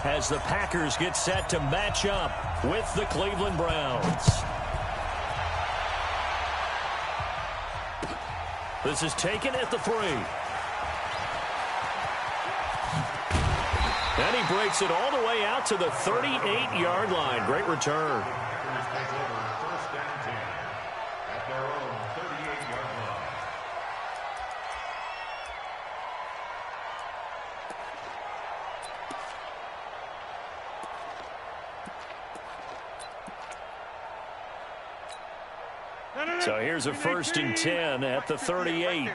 As the Packers get set to match up with the Cleveland Browns. This is taken at the 3. And he breaks it all the way out to the 38-yard line. Great return. So here's a 1st and 10 at the 38.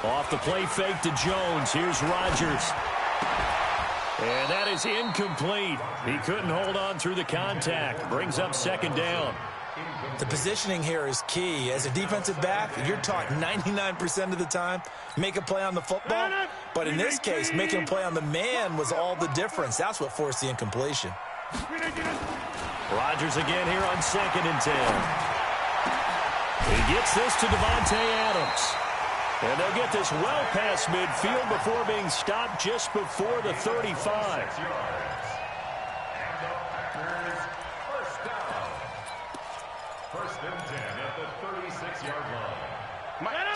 Off the play fake to Jones. Here's Rodgers. And that is incomplete. He couldn't hold on through the contact. Brings up 2nd down. The positioning here is key. As a defensive back, you're taught 99% of the time, make a play on the football. But in this case, making a play on the man was all the difference. That's what forced the incompletion. Rodgers again here on 2nd and 10. He gets this to Davante Adams. And they'll get this well past midfield before being stopped just before the 35.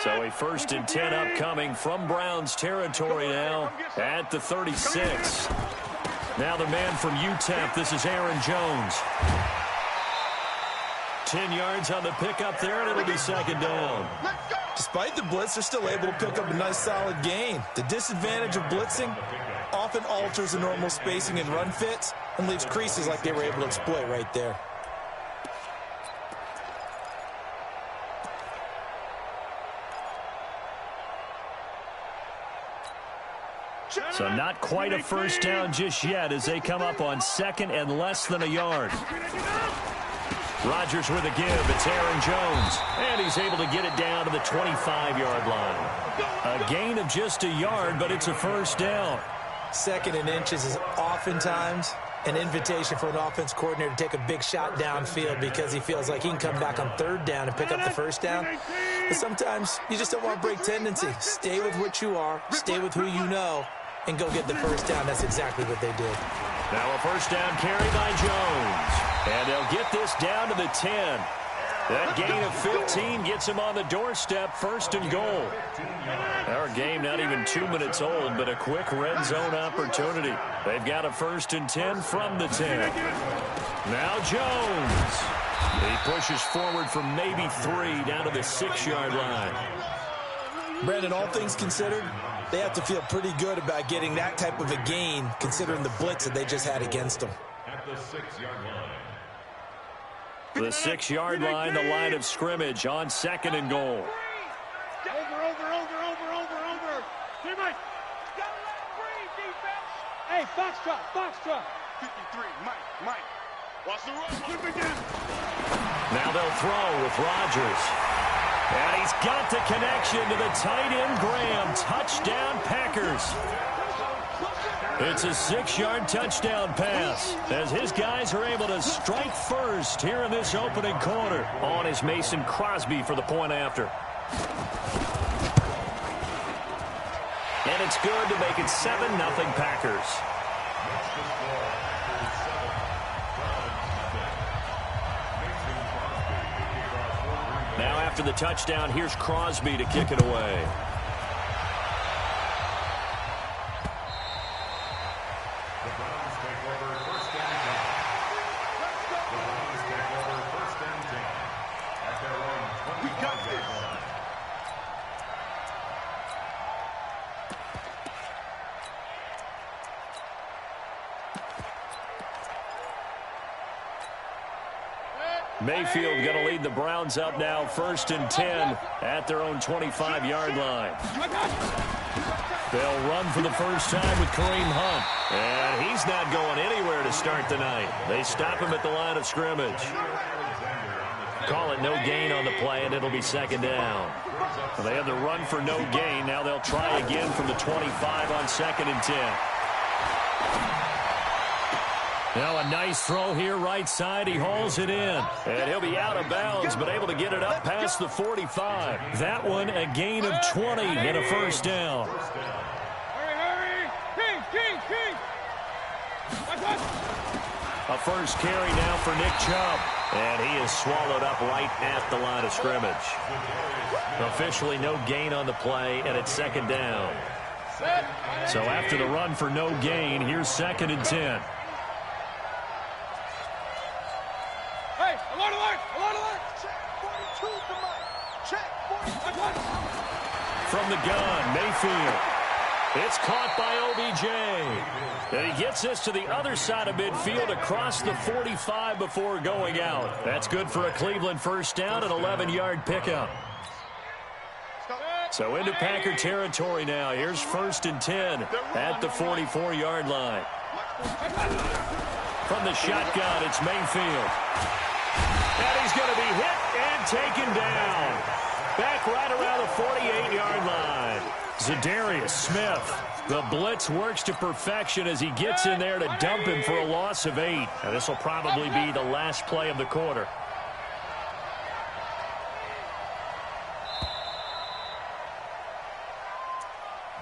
So a 1st and 10 upcoming from Browns territory now at the 36. Now the man from UTEP, this is Aaron Jones. 10 yards on the pickup there, and it'll be 2nd down. Despite the blitz, they're still able to pick up a nice solid gain. The disadvantage of blitzing often alters the normal spacing and run fits and leaves creases like they were able to exploit right there. So not quite a 1st down just yet as they come up on 2nd and less than a yard. Rodgers with a give. It's Aaron Jones. And he's able to get it down to the 25-yard line. A gain of just a yard, but it's a 1st down. 2nd and inches is oftentimes an invitation for an offense coordinator to take a big shot downfield because he feels like he can come back on 3rd down and pick up the 1st down. But sometimes you just don't want to break tendency. Stay with what you are, stay with who you know, and go get the 1st down. That's exactly what they did. Now a 1st down carry by Jones. And they'll get this down to the 10. That gain of 15 gets him on the doorstep, 1st and goal. Our game not even 2 minutes old, but a quick red zone opportunity. They've got a 1st and 10 from the 10. Now Jones. He pushes forward from maybe 3 down to the 6-yard line. Brandon, all things considered, they have to feel pretty good about getting that type of a gain considering the blitz that they just had against them. At the 6-yard line. The 6-yard line, the line of scrimmage on 2nd and goal. Over. Hey, Mike. Hey, foxtrot. 53, Mike. Watch the road. Now they'll throw with Rodgers. And he's got the connection to the tight end, Graham. Touchdown, Packers. It's a 6-yard touchdown pass as his guys are able to strike first here in this opening quarter. On is Mason Crosby for the point after. And it's good to make it 7-0 Packers. Now after the touchdown, here's Crosby to kick it away. Mayfield going to lead the Browns up now, 1st and 10 at their own 25-yard line. They'll run for the first time with Kareem Hunt. And he's not going anywhere to start the night. They stop him at the line of scrimmage. Call it no gain on the play, and it'll be 2nd down. Well, they had the run for no gain. Now they'll try again from the 25 on 2nd and 10. Now a nice throw here right side. He hauls it in. And he'll be out of bounds, but able to get it up past the 45. That one a gain of 20 and a first down. Hurry! King! A first carry now for Nick Chubb. And he is swallowed up right at the line of scrimmage. Officially no gain on the play, and it's second down. So after the run for no gain, here's 2nd and 10. Hey, alert! Check 42 to Mike. Check 42. From the gun, Mayfield. It's caught by OBJ. And he gets this to the other side of midfield across the 45 before going out. That's good for a Cleveland first down, an 11-yard pickup. So into Packer territory now. Here's 1st and 10 at the 44-yard line. From the shotgun, it's Mayfield. And he's going to be hit and taken down. Back right around the 48-yard line. Zadarius Smith. The blitz works to perfection as he gets in there to dump him for a loss of 8. Now, this will probably be the last play of the quarter.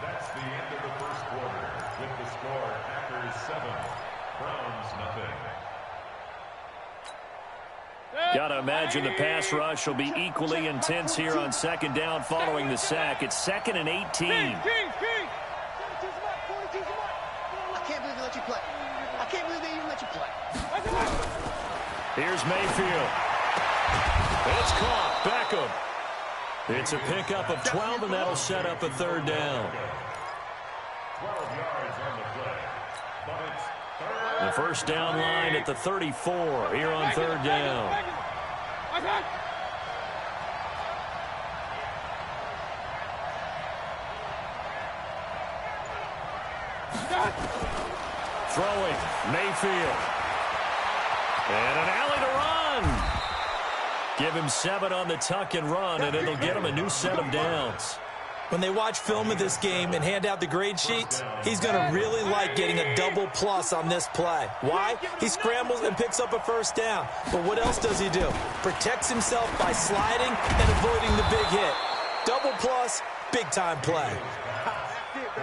That's the end of the first quarter. With the score, Packers 7, Browns nothing. Got to imagine the pass rush will be equally intense here on 2nd down following the sack. It's 2nd and 18. King! I can't believe they let you play. I can't believe they even let you play. Here's Mayfield. It's caught. Beckham. It's a pickup of 12, and that'll set up a 3rd down. 12 yards on the play. But it's third. The first down line at the 34 here on 3rd down. Throwing, Mayfield. And an alley to run. Give him 7 on the tuck and run, and it'll get him a new set of downs. When they watch film of this game and hand out the grade sheets, he's going to really like getting a double plus on this play. Why? He scrambles and picks up a first down. But what else does he do? Protects himself by sliding and avoiding the big hit. Double plus, big-time play.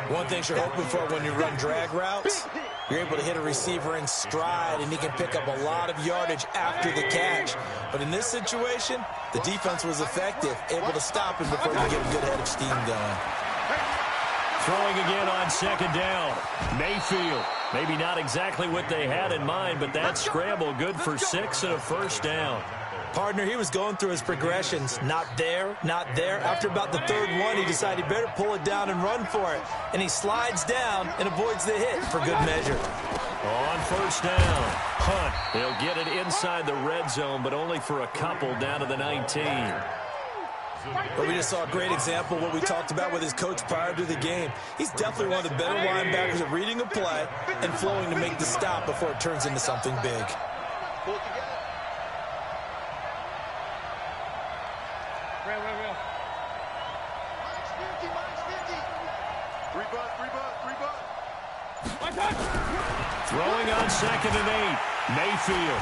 One thing you're hoping for when you run drag routes, you're able to hit a receiver in stride, and he can pick up a lot of yardage after the catch. But in this situation, the defense was effective, able to stop him before he get a good head of steam going. Throwing again on 2nd down. Mayfield. Maybe not exactly what they had in mind, but that scramble good for 6 and a first down. Partner, he was going through his progressions. Not there, not there. After about the 3rd one, he decided he better pull it down and run for it. And he slides down and avoids the hit for good measure. On 1st down, Hunt. He'll get it inside the red zone, but only for a couple down to the 19. But we just saw a great example of what we talked about with his coach prior to the game. He's definitely one of the better linebackers at reading a play and flowing to make the stop before it turns into something big. Throwing on 2nd and 8. Mayfield.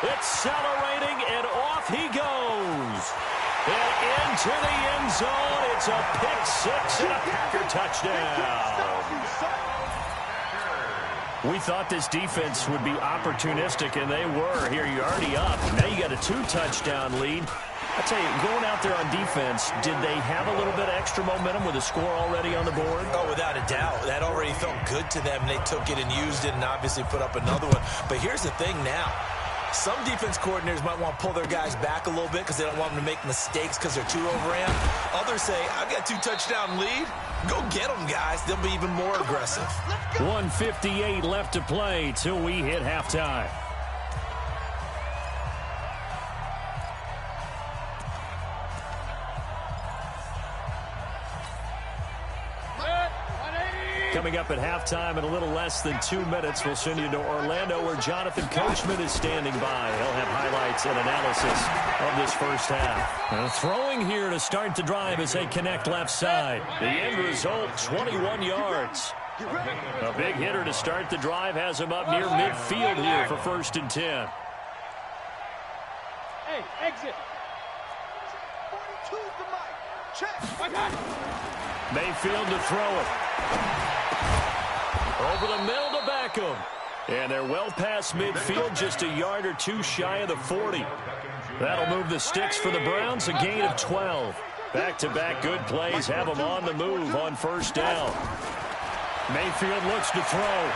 Accelerating, and off he goes. And into the end zone. It's a pick 6 and a Packer touchdown. We thought this defense would be opportunistic, and they were. Here, you're already up. Now you got a 2-touchdown lead. I tell you, going out there on defense, did they have a little bit of extra momentum with a score already on the board? Oh, without a doubt. That already felt good to them. They took it and used it and obviously put up another one. But here's the thing now. Some defense coordinators might want to pull their guys back a little bit because they don't want them to make mistakes because they're too overamped. Others say, I've got a 2-touchdown lead. Go get them, guys. They'll be even more aggressive. 1:58 left to play till we hit halftime. coming up at halftime in a little less than 2 minutes. We'll send you to Orlando, where Jonathan Coachman is standing by. He'll have highlights and analysis of this first half. And throwing here to start the drive as they connect left side. The end result, 21 yards. A big hitter to start the drive has him up near midfield here for 1st and 10. Hey, exit. 42's the mic. Check. Mayfield to throw it. Over the middle to Beckham. And they're well past midfield, just a yard or two shy of the 40. That'll move the sticks for the Browns, a gain of 12. Back-to-back good plays have them on the move on 1st down. Mayfield looks to throw.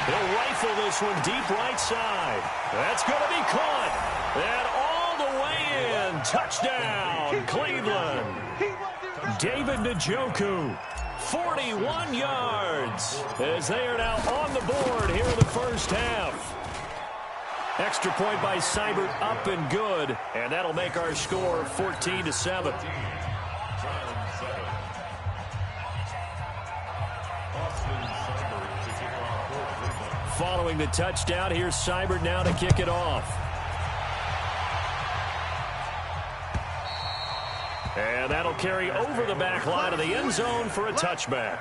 He'll rifle this one deep right side. That's going to be caught. And all the way in. Touchdown, Cleveland. David Njoku, 41 yards, as they are now on the board here in the first half. Extra point by Seibert, up and good, and that'll make our score 14-7. Following the touchdown, here's Seibert now to kick it off. And that'll carry over the back line of the end zone for a touchback.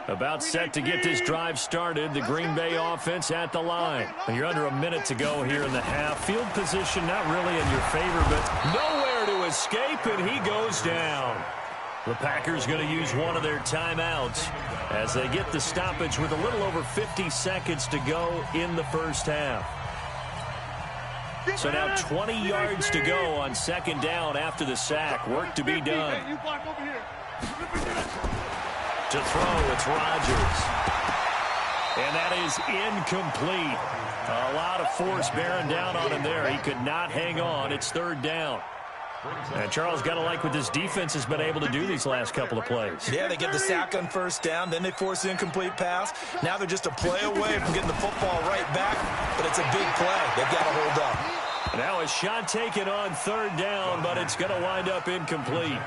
About set to get this drive started. The Green Bay offense at the line. And you're under a minute to go here in the half. Field position not really in your favor, but nowhere to escape, and he goes down. The Packers going to use one of their timeouts as they get the stoppage with a little over 50 seconds to go in the first half. So now 20 yards to go on 2nd down after the sack. Work to be done. You block over here. To throw, it's Rodgers. And that is incomplete. A lot of force bearing down on him there. He could not hang on. It's 3rd down. And Charles, got to like what this defense has been able to do these last couple of plays. Yeah, they get the sack on 1st down, then they force the incomplete pass. Now they're just a play away from getting the football right back, but it's a big play. They've got to hold up. Now a shot taken on 3rd down, but it's going to wind up incomplete.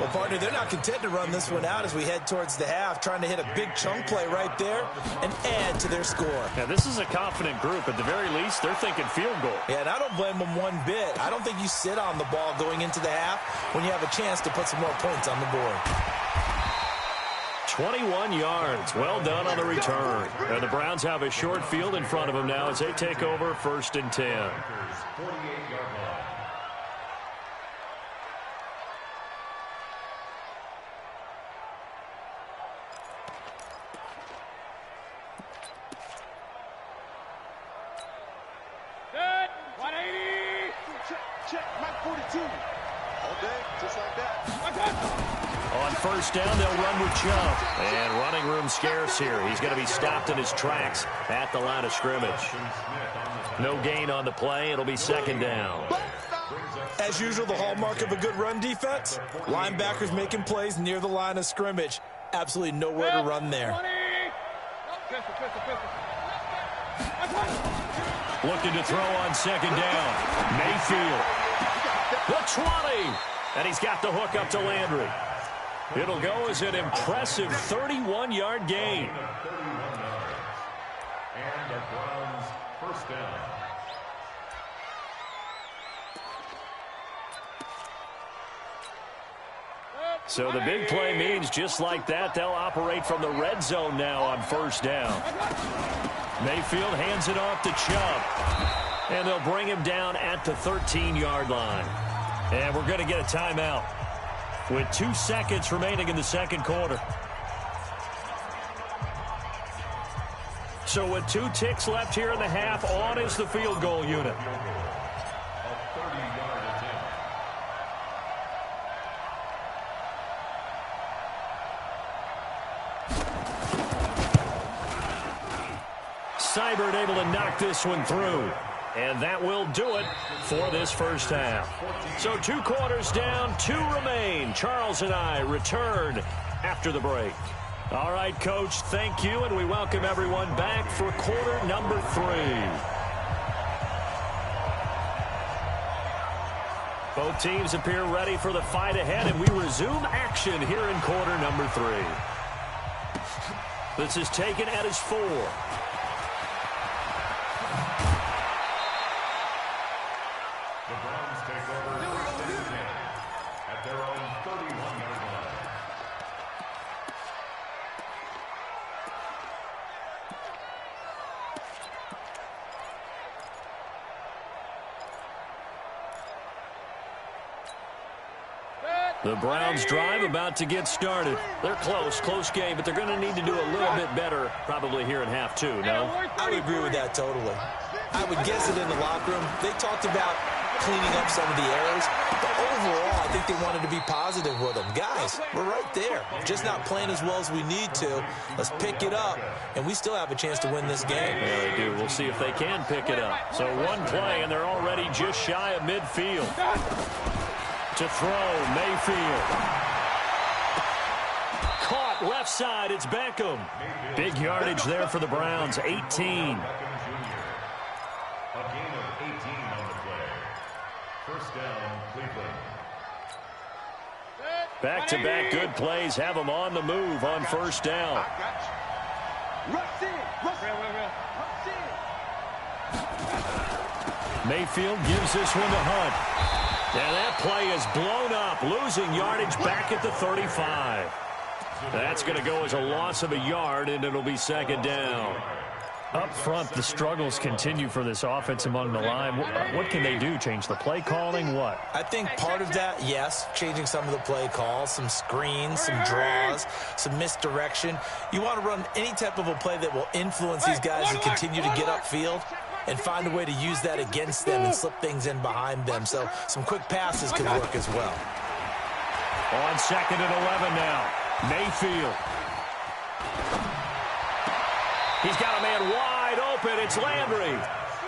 Well, partner, they're not content to run this one out as we head towards the half, trying to hit a big chunk play right there and add to their score. Now, this is a confident group. At the very least, they're thinking field goal. Yeah, and I don't blame them one bit. I don't think you sit on the ball going into the half when you have a chance to put some more points on the board. 21 yards. Well done on the return. And the Browns have a short field in front of them now as they take over 1st and 10. 48-yard line. Set. 180. Check. Mike 42. All day, just like that. On 1st down, they'll run with Chubb. And running room scarce here. He's going to be stopped in his tracks at the line of scrimmage. No gain on the play. It'll be 2nd down. As usual, the hallmark of a good run defense, linebackers making plays near the line of scrimmage. Absolutely nowhere to run there. 20. Pistol. Looking to throw on 2nd down. Mayfield. The 20. And he's got the hook up to Landry. It'll go as an impressive 31-yard gain. And the Browns 1st down. So the big play means just like that, they'll operate from the red zone now on 1st down. Mayfield hands it off to Chubb. And they'll bring him down at the 13-yard line. And we're going to get a timeout with 2 seconds remaining in the 2nd quarter. So with 2 ticks left here in the half, on is the field goal unit. A 30-yard attempt. Seibert able to knock this one through. And that will do it for this first half. So 2 quarters down, 2 remain. Charles and I return after the break. All right, Coach, thank you, and we welcome everyone back for quarter number 3. Both teams appear ready for the fight ahead, and we resume action here in quarter number 3. This is taken at his 4. The Browns take over first and 10 at their own 31-yard line. The Browns drive about to get started. They're close game, but they're going to need to do a little bit better probably here in half 2, no? I would agree with that totally. I would guess it in the locker room. They talked about cleaning up some of the errors, but overall, I think they wanted to be positive with them. Guys, we're right there. Just not playing as well as we need to. Let's pick it up, and we still have a chance to win this game. Yeah, they do. We'll see if they can pick it up. So 1 play, and they're already just shy of midfield. To throw, Mayfield. Caught left side, it's Beckham. Big yardage there for the Browns, 18. A gain of 18 on the play. First down, Cleveland. Back-to-back good plays have them on the move on first down. Mayfield gives this one to Hunt. And that play is blown up, losing yardage back at the 35. That's going to go as a loss of a yard, and it'll be second down. Up front, the struggles continue for this offense among the line. What can they do? Change the play calling? What? I think part of that, yes, changing some of the play calls, some screens, some draws, some misdirection. You want to run any type of a play that will influence these guys to continue to get upfield and find a way to use that against them and slip things in behind them. So some quick passes could work as well. On second and 11 now. Mayfield. He's got a man wide open. It's Landry.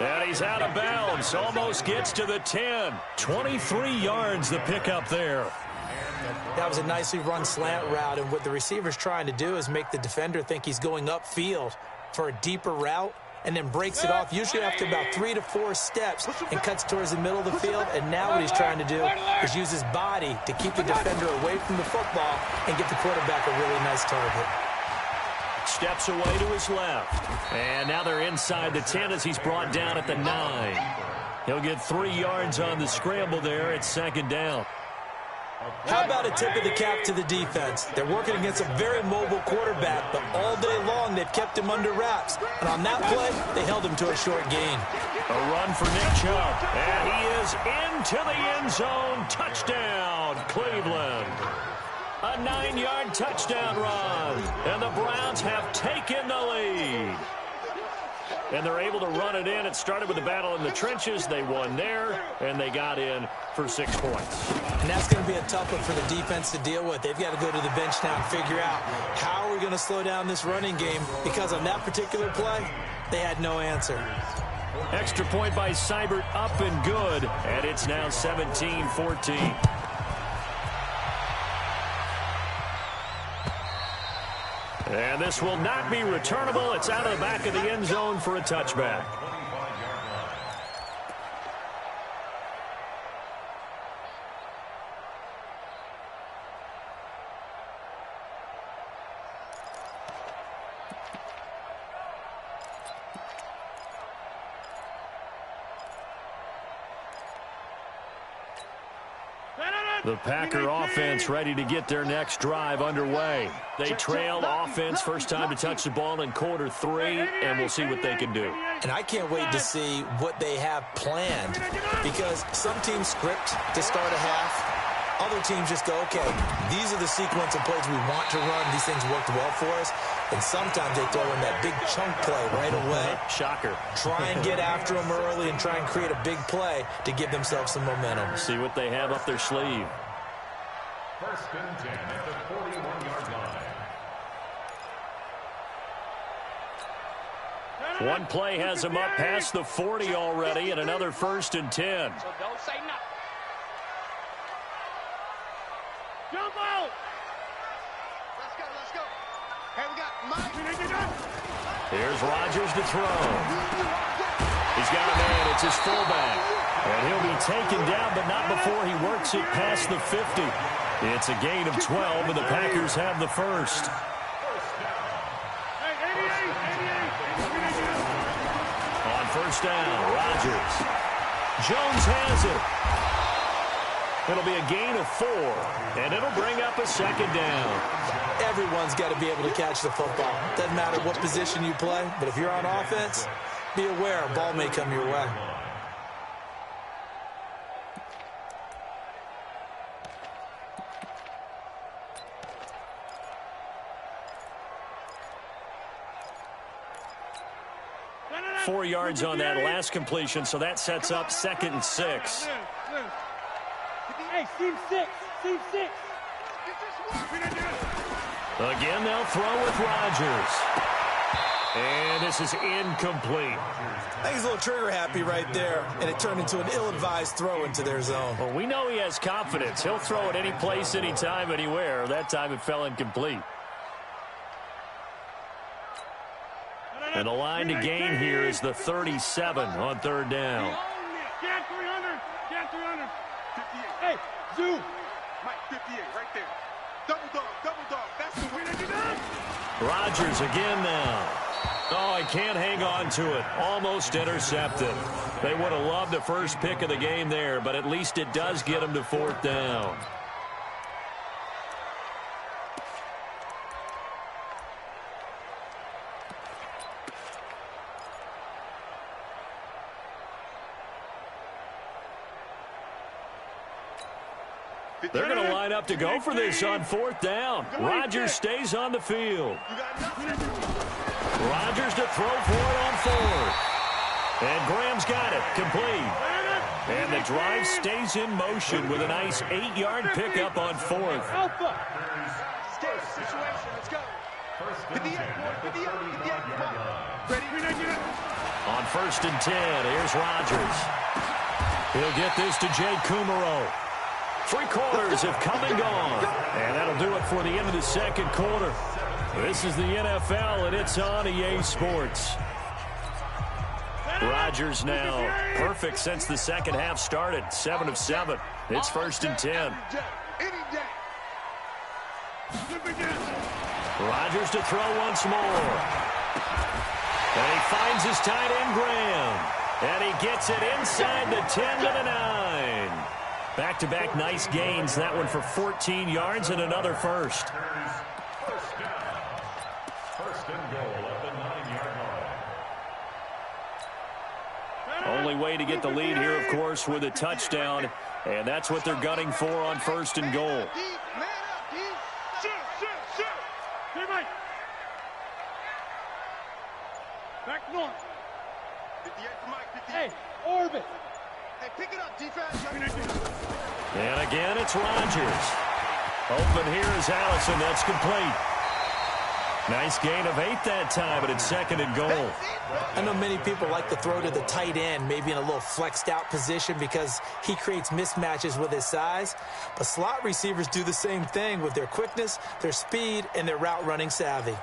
And he's out of bounds. Almost gets to the 10. 23 yards the pickup there. That was a nicely run slant route, and what the receiver's trying to do is make the defender think he's going upfield for a deeper route, and then breaks it off, usually after about 3 to 4 steps, and cuts towards the middle of the field. And now what he's trying to do is use his body to keep the defender away from the football and give the quarterback a really nice target. Steps away to his left. And now they're inside the 10 as he's brought down at the 9. He'll get 3 yards on the scramble there. It's second down. How about a tip of the cap to the defense? They're working against a very mobile quarterback, but all day long they've kept him under wraps. And on that play, they held him to a short gain. A run for Nick Chubb. And he is into the end zone. Touchdown, Cleveland. A 9-yard touchdown run. And the Browns have taken the lead. And they're able to run it in. It started with a battle in the trenches. They won there, and they got in for 6 points. And that's going to be a tough one for the defense to deal with. They've got to go to the bench now and figure out how are we going to slow down this running game, because on that particular play, they had no answer. Extra point by Seibert, up and good, and it's now 17-14. And this will not be returnable. It's out of the back of the end zone for a touchback. The Packer offense ready to get their next drive underway. They trail offense, first time to touch the ball in quarter 3, and we'll see what they can do. And I can't wait to see what they have planned, because some teams script to start a half. Other teams just go, okay, these are the sequence of plays we want to run. These things worked well for us. And sometimes they throw in that big chunk play right away. Shocker. Try and get after them early and try and create a big play to give themselves some momentum. See what they have up their sleeve. First and 10 at the 41-yard line. One play has him up past the 40 already, and another 1st and 10. So don't say nothing. Jump out! Let's go. Hey, we got Mike. Here's Rodgers to throw. He's got a man. It's his fullback. And he'll be taken down, but not before he works it past the 50. It's a gain of 12, and the Packers have the first. On first down, Rodgers. Jones has it. It'll be a gain of 4, and it'll bring up a 2nd down. Everyone's got to be able to catch the football. Doesn't matter what position you play, but if you're on offense, be aware a ball may come your way. Four yards on that last completion, so that sets up 2nd and 6. Hey, Team 6. Team 6. Again, they'll throw with Rodgers. And this is incomplete. I think he's a little trigger happy right there, and it turned into an ill-advised throw into their zone. Well, we know he has confidence. He'll throw it any place, anytime, anywhere. That time it fell incomplete. And the line to gain here is the 37 on 3rd down. Get 300. Get 300. 58. Hey, zoom. Mike, 58, right there. Double dog. That's the way to do that. Rodgers again now. Oh, he can't hang on to it. Almost intercepted. They would have loved the first pick of the game there, but at least it does get him to 4th down. They're going to line up to go for this on 4th down. Rodgers stays on the field. Rodgers to throw for it on 4th. And Graham's got it. Complete. And the drive stays in motion with a nice 8-yard pickup on 4th. Alpha. Scary situation. Let's go. 58. Ready? On 1st and 10, here's Rodgers. He'll get this to Jay Kumaro. 3 quarters have come and gone. And that'll do it for the end of the 2nd quarter. This is the NFL, and it's on EA Sports. Rodgers now perfect since the 2nd half started. 7 of 7. It's 1st and 10. Rodgers to throw once more. And he finds his tight end, Graham. And he gets it inside the 10 to the 9. Back-to-back nice gains. That one for 14 yards and another first. First and goal at the 9-yard line. Only way to get the lead here, of course, with a touchdown. And that's what they're gunning for on 1st and goal. Hey, Mike. Back north. 58 for Mike. 58. Hey, orbit. Hey, pick it up, defense. And again, it's Rodgers. Open here is Allison. That's complete. Nice gain of 8 that time, but it's 2nd and goal. I know many people like to throw to the tight end, maybe in a little flexed out position because he creates mismatches with his size. But slot receivers do the same thing with their quickness, their speed, and their route running savvy.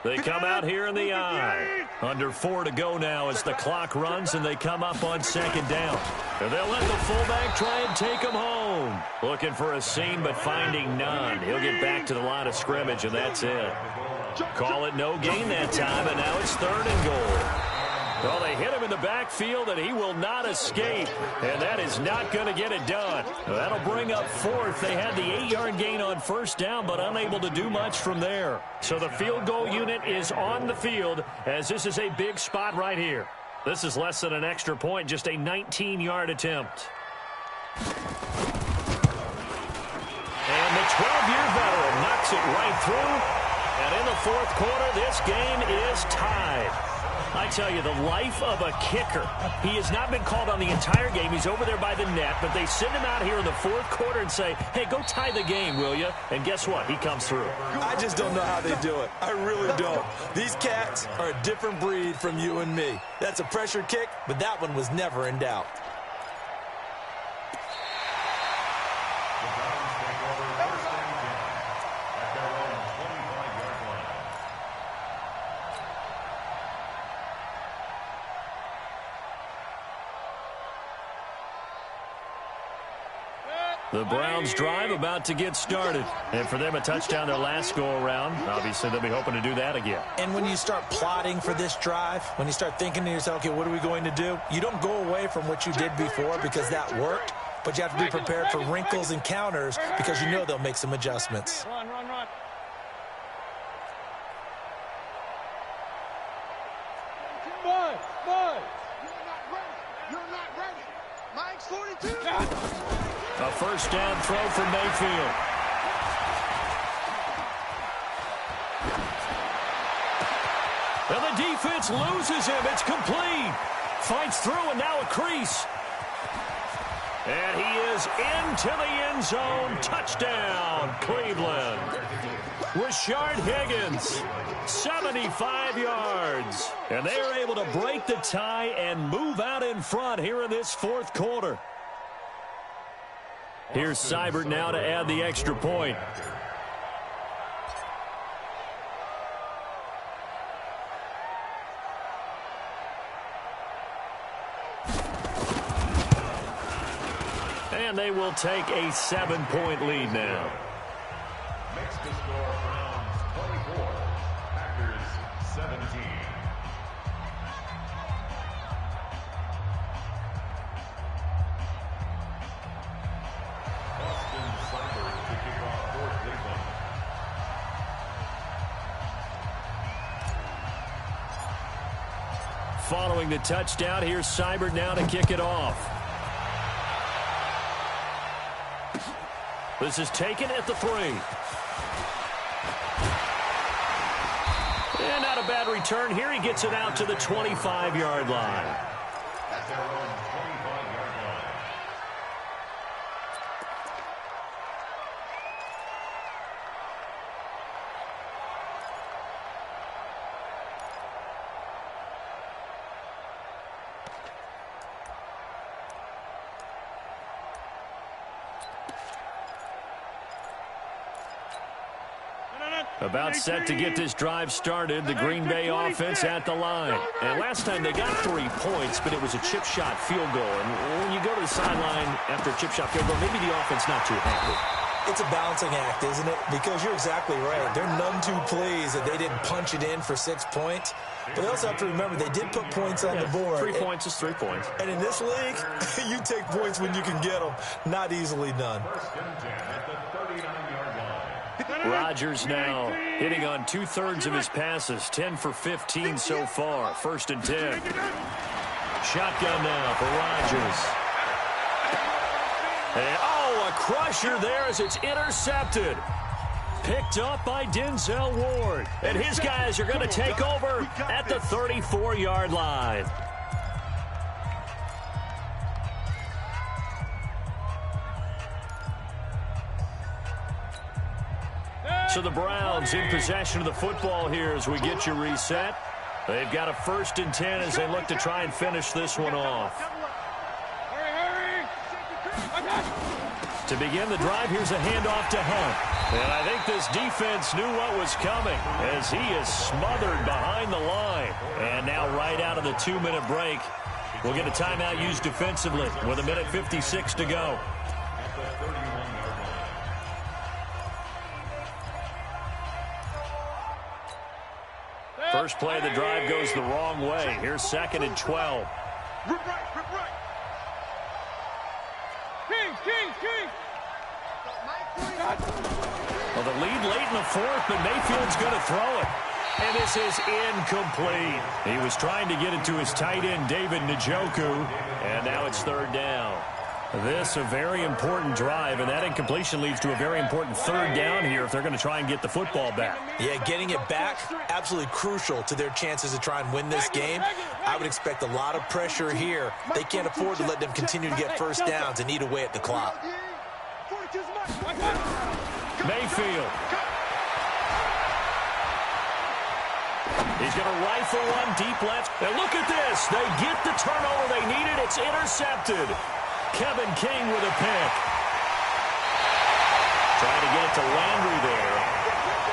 They come out here in the eye. Under 4 to go now as the clock runs, and they come up on 2nd down. And they'll let the fullback try and take him home. Looking for a seam, but finding none. He'll get back to the line of scrimmage, and that's it. Call it no gain that time, and now it's 3rd and goal. Well, they hit him in the backfield, and he will not escape. And that is not going to get it done. That'll bring up 4th. They had the 8-yard gain on 1st down, but unable to do much from there. So the field goal unit is on the field, as this is a big spot right here. This is less than an extra point, just a 19-yard attempt. And the 12-year veteran knocks it right through. And in the 4th quarter, this game is tied. I tell you, the life of a kicker. He has not been called on the entire game. He's over there by the net, but they send him out here in the fourth quarter and say, hey, go tie the game, will you? And guess what? He comes through. I just don't know how they do it. I really don't. These cats are a different breed from you and me. That's a pressure kick, but that one was never in doubt. The Browns drive about to get started. And for them, a touchdown their last go-around. Obviously, they'll be hoping to do that again. And when you start plotting for this drive, when you start thinking to yourself, okay, what are we going to do? You don't go away from what you did before because that worked, but you have to be prepared for wrinkles and counters because you know they'll make some adjustments. Run. Mud. You're not ready. Mike's 42. A first down throw for Mayfield. And the defense loses him. It's complete. Fights through and now a crease. And he is into the end zone. Touchdown, Cleveland. Rashard Higgins, 75 yards. And they are able to break the tie and move out in front here in this fourth quarter. Here's Seibert now to add the extra point. And they will take a 7-point lead now. Makes the score Browns 24, Packers 17. Austin Seibert to kick off for Cleveland. Following the touchdown, here's Seibert now to kick it off. This is taken at the 3. And not a bad return. Here he gets it out to the 25-yard line. At their own 25-yard line. About set to get this drive started, the Green Bay offense at the line. And last time they got 3 points, but it was a chip shot field goal. And when you go to the sideline after a chip shot field goal, maybe the offense not too happy. It's a balancing act, isn't it? Because you're exactly right. They're none too pleased that they didn't punch it in for 6 points. But they also have to remember they did put points on the board. 3 points is 3 points. And in this league, you take points when you can get them. Not easily done. First and 10 at the 39-yard line. Rodgers now hitting on 2/3 of his passes, 10 for 15 so far. First and 10. Shotgun now for Rodgers. And, a crusher there as it's intercepted. Picked up by Denzel Ward. And his guys are going to take over at the 34-yard line. So the Browns in possession of the football here as we get you reset. They've got a first and 10 as they look to try and finish this one off. To begin the drive, here's a handoff to Hunt. And I think this defense knew what was coming as he is smothered behind the line. And now right out of the 2-minute break, we'll get a timeout used defensively with 1:56 to go. First play of the drive goes the wrong way. Here's 2nd and 12. Rip right. King. Well, the lead late in the 4th, but Mayfield's going to throw it. And this is incomplete. He was trying to get it to his tight end, David Njoku, and now it's 3rd down. This a very important drive, and that incompletion leads to a very important third down here if they're going to try and get the football back. Yeah, getting it back, absolutely crucial to their chances to try and win this game. I would expect a lot of pressure here. They can't afford to let them continue to get first downs and eat away at the clock. Mayfield. He's going to rifle one deep left. And look at this. They get the turnover they needed. It's intercepted. Kevin King with a pick. Trying to get it to Landry there.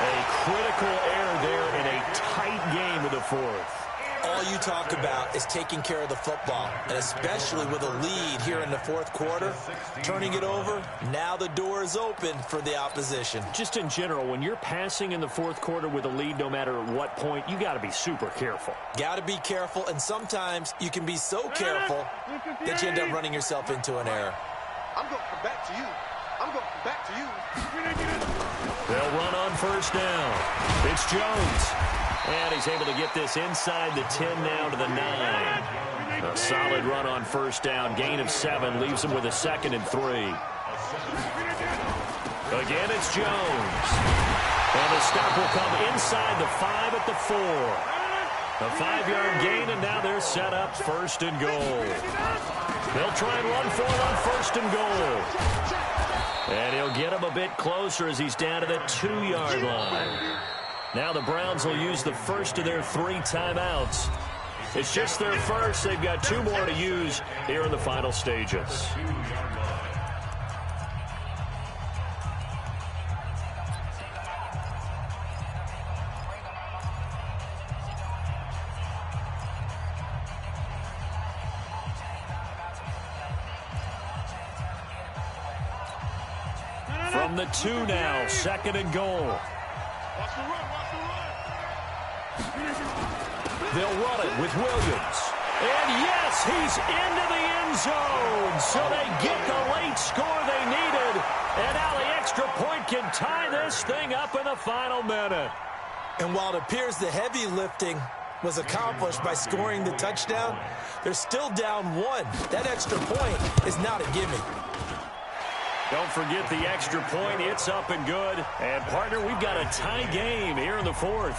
A critical error there in a tight game of the fourth. All you talk about is taking care of the football, and especially with a lead here in the fourth quarter, turning it over, now the door is open for the opposition. Just in general, when you're passing in the fourth quarter with a lead, no matter at what point, you got to be super careful. Got to be careful, and sometimes you can be so careful that you end up running yourself into an error. I'm going to come back to you. I'm going to come back to you. They'll run on first down. It's Jones. And he's able to get this inside the 10 now to the 9. A solid run on first down. Gain of 7 leaves him with a 2nd and 3. Again, it's Jones. And the stop will come inside the 5 at the 4. A 5-yard gain, and now they're set up 1st and goal. They'll try and run for it on 1st and goal. And he'll get him a bit closer as he's down to the 2-yard line. Now the Browns will use the first of their 3 timeouts. It's just their first. They've got 2 more to use here in the final stages. From the 2 now, 2nd and goal. They'll run it with Williams. And yes, he's into the end zone. So they get the late score they needed. And now the extra point can tie this thing up in the final minute. And while it appears the heavy lifting was accomplished by scoring the touchdown, they're still down 1. That extra point is not a gimme. Don't forget the extra point. It's up and good. And, partner, we've got a tie game here in the 4th.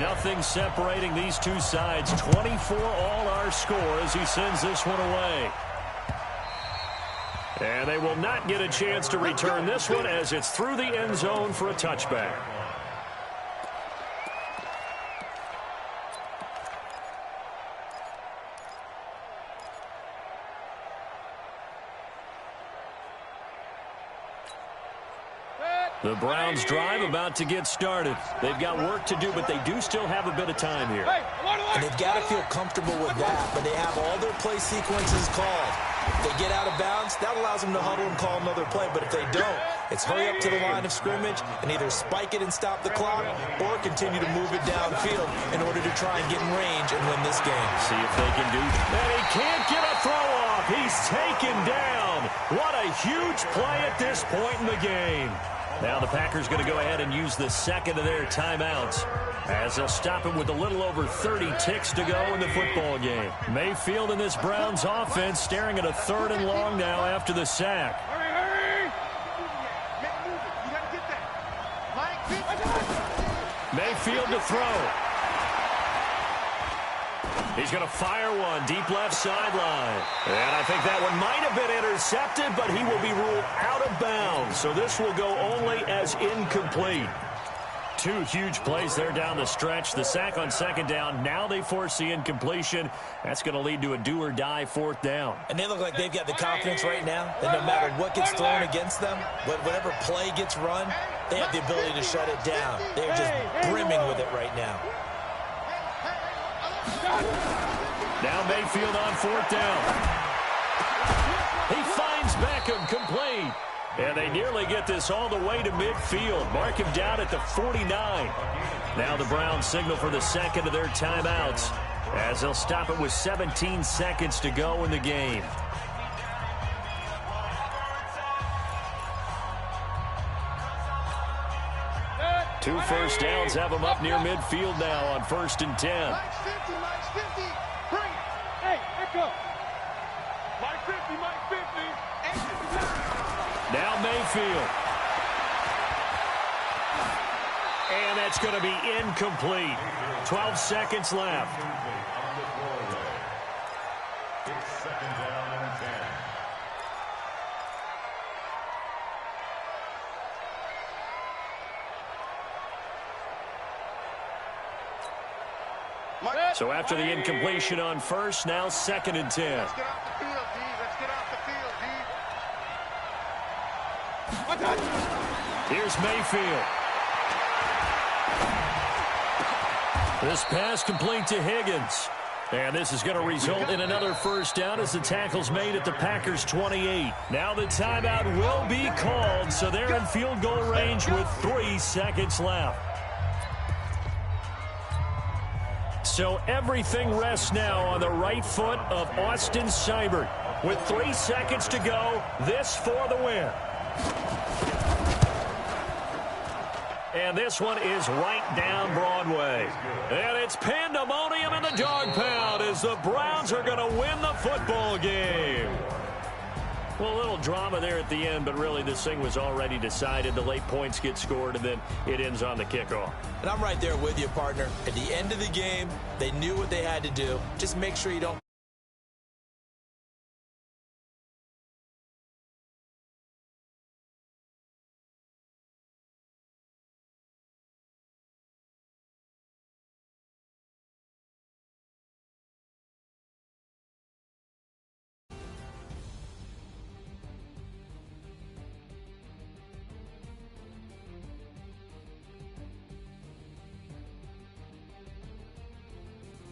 Nothing separating these two sides. 24 all our score as he sends this one away. And they will not get a chance to return this one as it's through the end zone for a touchback. The Browns drive about to get started. They've got work to do, but they do still have a bit of time here. And they've got to feel comfortable with that, but they have all their play sequences called. If they get out of bounds, that allows them to huddle and call another play, but if they don't, it's hurry up to the line of scrimmage and either spike it and stop the clock or continue to move it downfield in order to try and get in range and win this game. See if they can do that. And he can't get a throw off. He's taken down. What a huge play at this point in the game. Now the Packers going to go ahead and use the 2nd of their timeouts as they'll stop him with a little over 30 ticks to go in the football game. Mayfield in this Browns offense staring at a 3rd and long now after the sack. Hurry! You got to get that. Mayfield to throw. He's going to fire one deep left sideline. And I think that one might have been intercepted, but he will be ruled out of bounds. So this will go only as incomplete. 2 huge plays there down the stretch. The sack on 2nd down. Now they force the incompletion. That's going to lead to a do-or-die 4th down. And they look like they've got the confidence right now that no matter what gets thrown against them, whatever play gets run, they have the ability to shut it down. They're just brimming with it right now. Now Mayfield on 4th down. He finds Beckham complete. And they nearly get this all the way to midfield. Mark him down at the 49. Now the Browns signal for the 2nd of their timeouts as they'll stop it with 17 seconds to go in the game. Two first downs have them up near midfield now on 1st and 10. Max 50, Max 50. Bring it. Hey, go. Mike 50, Mike 50. Now Mayfield. And that's going to be incomplete. 12 seconds left. It's second down and 10. So after the incompletion on first, now second and 10. Let's get off the field, D. Let's get off the field, D. Here's Mayfield. This pass complete to Higgins. And this is going to result in another first down as the tackle's made at the Packers' 28. Now the timeout will be called, so they're in field goal range with 3 seconds left. So everything rests now on the right foot of Austin Seibert. With 3 seconds to go, this for the win. And this one is right down Broadway. And it's pandemonium in the dog pound as the Browns are going to win the football game. Well, a little drama there at the end, but really this thing was already decided. The late points get scored, and then it ends on the kickoff. And I'm right there with you, partner. At the end of the game, they knew what they had to do. Just make sure you don't.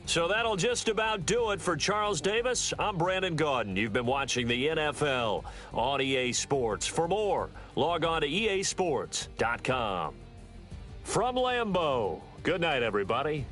So that'll just about do it for Charles Davis. I'm Brandon Gaudin. You've been watching the NFL on EA Sports. For more, log on to easports.com. From Lambeau, good night, everybody.